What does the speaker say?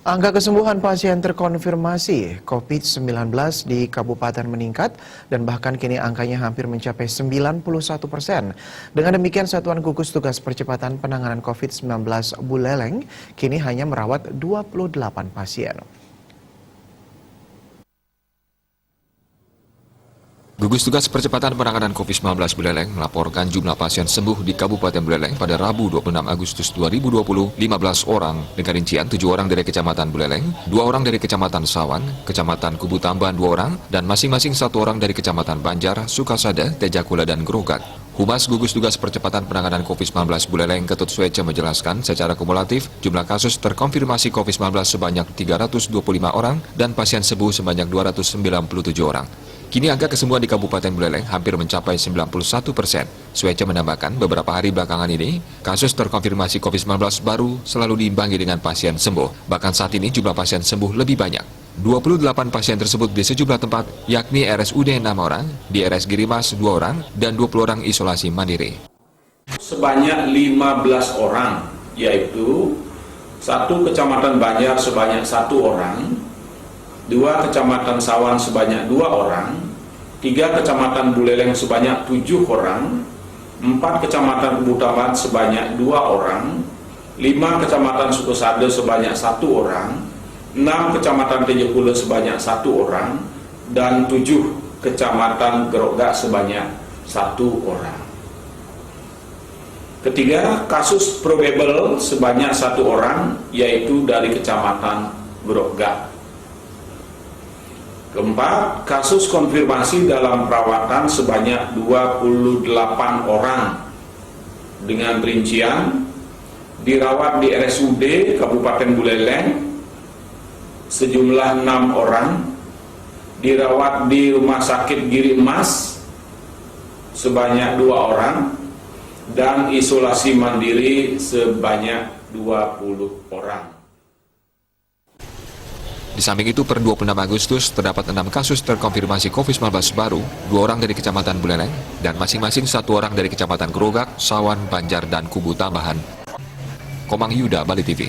Angka kesembuhan pasien terkonfirmasi COVID-19 di kabupaten meningkat dan bahkan kini angkanya hampir mencapai 91%. Dengan demikian, Satuan Gugus Tugas Percepatan Penanganan COVID-19 Buleleng kini hanya merawat 28 pasien. Gugus Tugas Percepatan Penanganan COVID-19 Buleleng melaporkan jumlah pasien sembuh di Kabupaten Buleleng pada Rabu 26 Agustus 2020, 15 orang, dengan rincian 7 orang dari Kecamatan Buleleng, 2 orang dari Kecamatan Sawan, Kecamatan Kubu Tambahan 2 orang, dan masing-masing 1 orang dari Kecamatan Banjar, Sukasada, Tejakula, dan Grogat. Humas Gugus Tugas Percepatan Penanganan COVID-19 Buleleng, Ketut Swece, menjelaskan secara kumulatif jumlah kasus terkonfirmasi COVID-19 sebanyak 325 orang dan pasien sembuh sebanyak 297 orang. Kini angka kesembuhan di Kabupaten Buleleng hampir mencapai 91%. Swece menambahkan beberapa hari belakangan ini, kasus terkonfirmasi COVID-19 baru selalu diimbangi dengan pasien sembuh. Bahkan saat ini jumlah pasien sembuh lebih banyak. 28 pasien tersebut di sejumlah tempat, yakni RSUD 6 orang, di RS Girimas 2 orang, dan 20 orang isolasi mandiri. Sebanyak 15 orang, yaitu 1 Kecamatan Banjar sebanyak 1 orang, 2 Kecamatan Sawan sebanyak 2 orang, 3 Kecamatan Buleleng sebanyak 7 orang, 4 Kecamatan Kubu Tambahan sebanyak 2 orang, 5 Kecamatan Sukasada sebanyak 1 orang, 6 Kecamatan Tejakula sebanyak 1 orang, dan 7 Kecamatan Grogat sebanyak 1 orang. Ketiga, kasus probable sebanyak 1 orang, yaitu dari Kecamatan Grogat. Keempat, kasus konfirmasi dalam perawatan sebanyak 28 orang dengan rincian dirawat di RSUD Kabupaten Buleleng sejumlah 6 orang, dirawat di Rumah Sakit Giri Emas sebanyak 2 orang, dan isolasi mandiri sebanyak 20 orang. Di samping itu, per 26 Agustus terdapat 6 kasus terkonfirmasi COVID-19 baru, 2 orang dari Kecamatan Buleleng, dan masing-masing 1 orang dari Kecamatan Grogat, Sawan, Banjar, dan Kubu Tambahan. Komang Yuda, Bali TV.